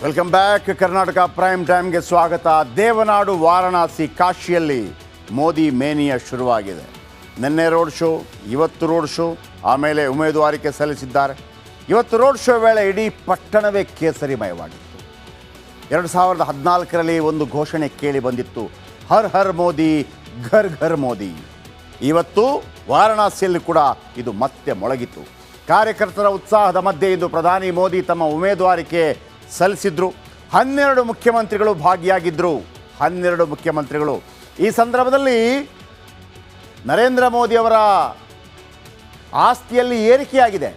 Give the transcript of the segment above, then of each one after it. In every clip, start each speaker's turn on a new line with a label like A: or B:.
A: Welcome back. Karnataka prime ಟೈಮ್ಗೆ ಸ್ವಾಗತ. ದೇವನಾಡು ವಾರಣಾಸಿ ಕಾಶಿಯಲ್ಲಿ ಮೋದಿ ಮೇನಿಯಾ ಶುರುವಾಗಿದೆ. ನಿನ್ನೆ ರೋಡ್ ಶೋ, ಇವತ್ತು ರೋಡ್ ಶೋ, ಆಮೇಲೆ ಉಮೇದುವಾರಿಕೆ ಸಲ್ಲಿಸಿದ್ದಾರೆ. ಇವತ್ತು ರೋಡ್ ಶೋ ವೇಳೆ ಇಡೀ ಪಟ್ಟಣವೇ ಕೇಸರಿಮಯವಾಗಿತ್ತು. 2014ರಲ್ಲಿ ಒಂದು ಘೋಷಣೆ ಕೇಳಿ ಬಂದಿತ್ತು, ಹರ್ ಹರ್ ಮೋದಿ ಘರ್ ಘರ್ ಮೋದಿ. ಇವತ್ತು ವಾರಣಾಸಿಯಲ್ಲಿ ಕೂಡ ಇದು ಮತ್ತೆ ಮೊಳಗಿತು. ಕಾರ್ಯಕರ್ತರ ಉತ್ಸಾಹದ ಮಧ್ಯೆ ಇಂದು ಪ್ರಧಾನಿ ಮೋದಿ ತಮ್ಮ ಉಮೇದುವಾರಿಕೆ ಸಲ್ಲಿಸಿದ್ರು. 12 ಮುಖ್ಯಮಂತ್ರಿಗಳು ಭಾಗಿಯಾಗಿದ್ದರು. 12 ಮುಖ್ಯಮಂತ್ರಿಗಳು. ಈ ಸಂದರ್ಭದಲ್ಲಿ ನರೇಂದ್ರ ಮೋದಿ ಅವರ ಆಸ್ತಿಯಲ್ಲಿ ಏರಿಕೆಯಾಗಿದೆ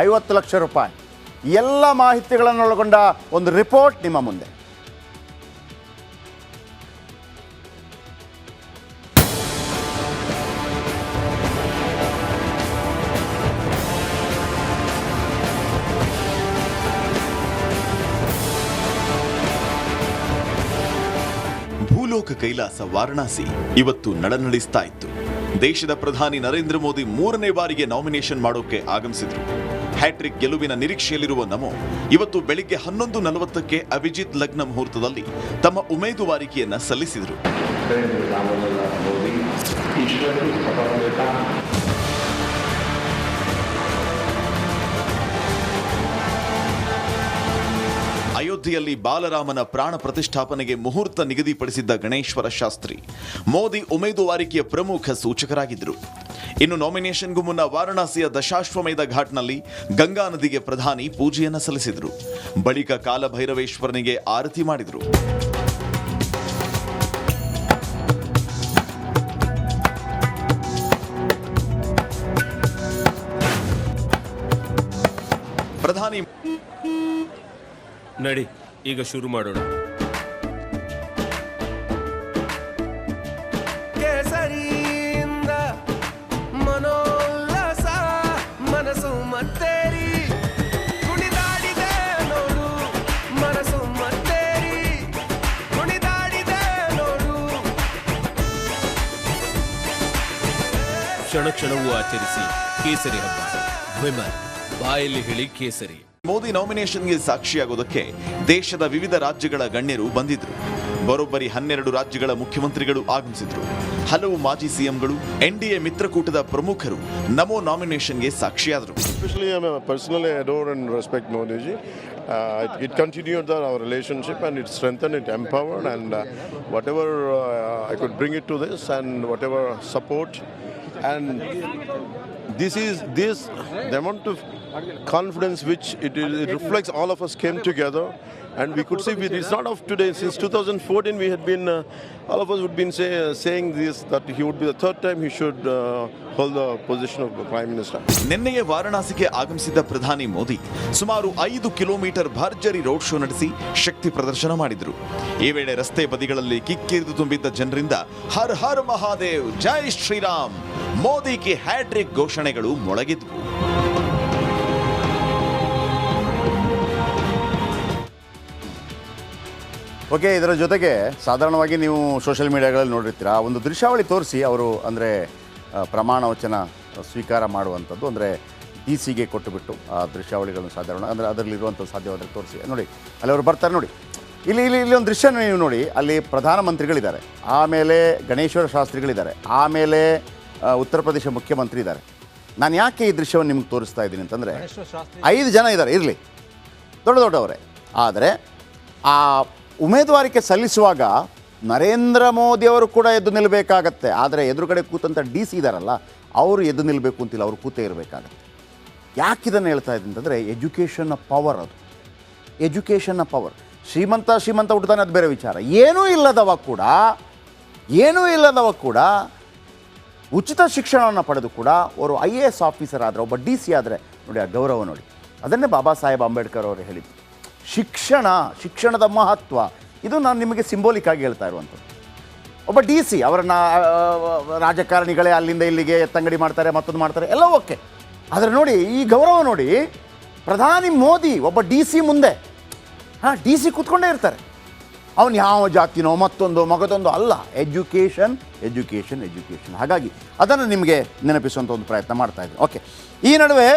A: 50 ಲಕ್ಷ ರೂಪಾಯಿ. ಎಲ್ಲ ಮಾಹಿತಿಗಳನ್ನು ಒಳಗೊಂಡ ಒಂದು ರಿಪೋರ್ಟ್ ನಿಮ್ಮ ಮುಂದೆ.
B: ಭೂಲೋಕ ಕೈಲಾಸ ವಾರಣಾಸಿ ಇವತ್ತು ನಡನಡಿಸ್ತಾ ಇತ್ತು. ದೇಶದ ಪ್ರಧಾನಿ ನರೇಂದ್ರ ಮೋದಿ 3ನೇ ಬಾರಿಗೆ ನಾಮಿನೇಷನ್ ಮಾಡೋಕೆ ಆಗಮಿಸಿದ್ರು. ಹ್ಯಾಟ್ರಿಕ್ ಗೆಲುವಿನ ನಿರೀಕ್ಷೆಯಲ್ಲಿರುವ ನಮೋ ಇವತ್ತು ಬೆಳಿಗ್ಗೆ 11:40ಕ್ಕೆ ಅಭಿಜಿತ್ ಲಗ್ನ ಮುಹೂರ್ತದಲ್ಲಿ ತಮ್ಮ ಉಮೇದುವಾರಿಕೆಯನ್ನ ಸಲ್ಲಿಸಿದರು. ಅಯೋಧ್ಯೆಯಲ್ಲಿ ಬಾಲರಾಮನ ಪ್ರಾಣ ಪ್ರತಿಷ್ಠಾಪನೆಗೆ ಮುಹೂರ್ತ ನಿಗದಿಪಡಿಸಿದ್ದ ಗಣೇಶ್ವರ ಶಾಸ್ತ್ರಿ ಮೋದಿ ಉಮೇದುವಾರಿಕೆಯ ಪ್ರಮುಖ ಸೂಚಕರಾಗಿದ್ದರು. ಇನ್ನು ನಾಮಿನೇಷನ್ಗೂ ಮುನ್ನ ವಾರಣಾಸಿಯ ದಶಾಶ್ವಮೇಧ ಘಾಟ್ನಲ್ಲಿ ಗಂಗಾ ನದಿಗೆ ಪ್ರಧಾನಿ ಪೂಜೆಯನ್ನು ಸಲ್ಲಿಸಿದರು. ಬಳಿಕ ಕಾಲಭೈರವೇಶ್ವರನಿಗೆ ಆರತಿ ಮಾಡಿದರು. ಪ್ರಧಾನಿ
C: ನಡಿ ಈಗ ಶುರು ಮಾಡೋಣ.
D: ಕೇಸರಿಯಿಂದ ಮನೋಲ್ಲಾಸ ಮನಸ್ಸು ಮತ್ತೇರಿ ಕುಣಿದಾಡಿದೆ ನೋಡು, ಮನಸ್ಸು ಮತ್ತೇರಿ ಕುಣಿದಾಡಿದೆ ನೋಡು.
C: ಕ್ಷಣ ಕ್ಷಣವೂ ಆಚರಿಸಿ ಕೇಸರಿ ಹಬ್ಬ. ವಿಮಲ್ ಬಾಯಲ್ಲಿ ಹೇಳಿ ಕೇಸರಿ.
B: ಮೋದಿ ನಾಮಿನೇಷನ್ಗೆ ಸಾಕ್ಷಿಯಾಗೋದಕ್ಕೆ ದೇಶದ ವಿವಿಧ ರಾಜ್ಯಗಳ ಗಣ್ಯರು ಬಂದಿದ್ರು. ಬರೋಬ್ಬರಿ 12 ರಾಜ್ಯಗಳ ಮುಖ್ಯಮಂತ್ರಿಗಳು ಆಗಮಿಸಿದ್ರು. ಹಲವು ಮಾಜಿ ಸಿಎಂಗಳು, ಎನ್ಡಿಎ ಮಿತ್ರಕೂಟದ ಪ್ರಮುಖರು ನಮೋ ನಾಮಿನೇಷನ್ಗೆ ಸಾಕ್ಷಿಯಾದರು.
E: Especially, I personally adore and respect Modi ji. It continued our relationship and it strengthened, it empowered, and whatever I could bring it to this and whatever support, and this the amount of confidence which it reflects. All of us came together and we could see it's not of today. Since 2014 we had been all of us would been saying this, that he would be the third time he should hold the position of the Prime Minister.
B: ನಿನ್ನೆಯೇ ವಾರಣಾಸಿಗೆ ಆಗಮಿಸಿದ್ದ ಪ್ರಧಾನಿ ಮೋದಿ ಸುಮಾರು 5 kilometre ಭರ್ಜರಿ road show ನಡೆಸಿ ಶಕ್ತಿ ಪ್ರದರ್ಶನ ಮಾಡಿದರು. ಈ ವೇಳೆ ರಸ್ತೆ ಬದಿಗಳಲ್ಲಿ ಕಿಕ್ಕಿರಿದು ತುಂಬಿದ್ದ ಜನರಿಂದ ಹರ್ ಹರ್ ಮಹಾದೇವ್, ಜೈ ಶ್ರೀರಾಮ್, ಮೋದಿ ಕಿ ಹ್ಯಾಟ್ರಿಕ್ ಘೋಷಣೆಗಳು ಮೊಳಗಿದ್ವು.
A: ಓಕೆ, ಇದರ ಜೊತೆಗೆ ಸಾಧಾರಣವಾಗಿ ನೀವು ಸೋಷಿಯಲ್ ಮೀಡಿಯಾಗಳಲ್ಲಿ ನೋಡಿರ್ತೀರ, ಒಂದು ದೃಶ್ಯಾವಳಿ ತೋರಿಸಿ ಅವರು ಅಂದರೆ ಪ್ರಮಾಣ ವಚನ ಸ್ವೀಕಾರ ಮಾಡುವಂಥದ್ದು, ಅಂದರೆ DC ಕೊಟ್ಟುಬಿಟ್ಟು ಆ ದೃಶ್ಯಾವಳಿಗಳನ್ನು ಸಾಧಾರಣ ಅಂದರೆ ಅದರಲ್ಲಿರುವಂಥ ಸಾಧ್ಯವಾದರೆ ತೋರಿಸಿ ನೋಡಿ. ಅಲ್ಲಿ ಅವರು ಬರ್ತಾರೆ ನೋಡಿ. ಇಲ್ಲಿ ಒಂದು ದೃಶ್ಯ ನೀವು ನೋಡಿ. ಅಲ್ಲಿ ಪ್ರಧಾನಮಂತ್ರಿಗಳಿದ್ದಾರೆ, ಆಮೇಲೆ ಗಣೇಶ್ವರ ಶಾಸ್ತ್ರಿಗಳಿದ್ದಾರೆ, ಆಮೇಲೆ ಉತ್ತರ ಪ್ರದೇಶ ಮುಖ್ಯಮಂತ್ರಿ ಇದ್ದಾರೆ. ನಾನು ಯಾಕೆ ಈ ದೃಶ್ಯವನ್ನು ನಿಮ್ಗೆ ತೋರಿಸ್ತಾ ಇದ್ದೀನಿ ಅಂತಂದರೆ 5 ಜನ ಇದ್ದಾರೆ, ಇರಲಿ ದೊಡ್ಡವರೇ. ಆದರೆ ಆ ಉಮೇದುವಾರಿಕೆ ಸಲ್ಲಿಸುವಾಗ ನರೇಂದ್ರ ಮೋದಿ ಅವರು ಕೂಡ ಎದ್ದು ನಿಲ್ಲಬೇಕಾಗತ್ತೆ. ಆದರೆ ಎದುರುಗಡೆ ಕೂತಂಥ DC ಇದ್ದಾರಲ್ಲ, ಅವರು ಎದ್ದು ನಿಲ್ಲಬೇಕು ಅಂತಿಲ್ಲ, ಅವರು ಕೂತೇ ಇರಬೇಕಾಗತ್ತೆ. ಯಾಕಿದನ್ನು ಹೇಳ್ತಾ ಇದ್ದೀನಿ ಅಂತಂದರೆ ಎಜುಕೇಷನ್ನ ಪವರ್. ಅದು ಎಜುಕೇಷನ್ನ ಪವರ್. ಶ್ರೀಮಂತ ಹುಡ್ತಾನೆ, ಅದು ಬೇರೆ ವಿಚಾರ. ಏನೂ ಇಲ್ಲದವ ಕೂಡ ಉಚಿತ ಶಿಕ್ಷಣವನ್ನು ಪಡೆದು ಕೂಡ ಅವರು IAS ಆಫೀಸರ್ ಆದರೆ, ಒಬ್ಬ DC ಆದರೆ ನೋಡಿ ಆ ಗೌರವ ನೋಡಿ. ಅದನ್ನೇ ಬಾಬಾ ಸಾಹೇಬ್ ಅಂಬೇಡ್ಕರ್ ಅವರು ಹೇಳಿದ್ದು. ಶಿಕ್ಷಣದ ಮಹತ್ವ ಇದು ನಾನು ನಿಮಗೆ ಸಿಂಬೋಲಿಕ್ ಆಗಿ ಹೇಳ್ತಾ ಇರುವಂಥದ್ದು. ಒಬ್ಬ DC ಅವರನ್ನು ರಾಜಕಾರಣಿಗಳೇ ಅಲ್ಲಿಂದ ಇಲ್ಲಿಗೆ ಎತ್ತಂಗಡಿ ಮಾಡ್ತಾರೆ, ಮತ್ತೊಂದು ಮಾಡ್ತಾರೆ, ಎಲ್ಲ ಓಕೆ. ಆದರೆ ನೋಡಿ ಈ ಗೌರವ ನೋಡಿ, ಪ್ರಧಾನಿ ಮೋದಿ ಒಬ್ಬ DC ಮುಂದೆ DC ಕೂತ್ಕೊಂಡೇ ಇರ್ತಾರೆ. ಅವನು ಯಾವ ಜಾತಿನೋ ಮಗದೊಂದು ಅಲ್ಲ. ಎಜುಕೇಷನ್. ಹಾಗಾಗಿ ಅದನ್ನು ನಿಮಗೆ ನೆನಪಿಸುವಂಥ ಒಂದು ಪ್ರಯತ್ನ ಮಾಡ್ತಾ ಇದ್ದೀನಿ. ಓಕೆ, ಈ ನಡುವೆ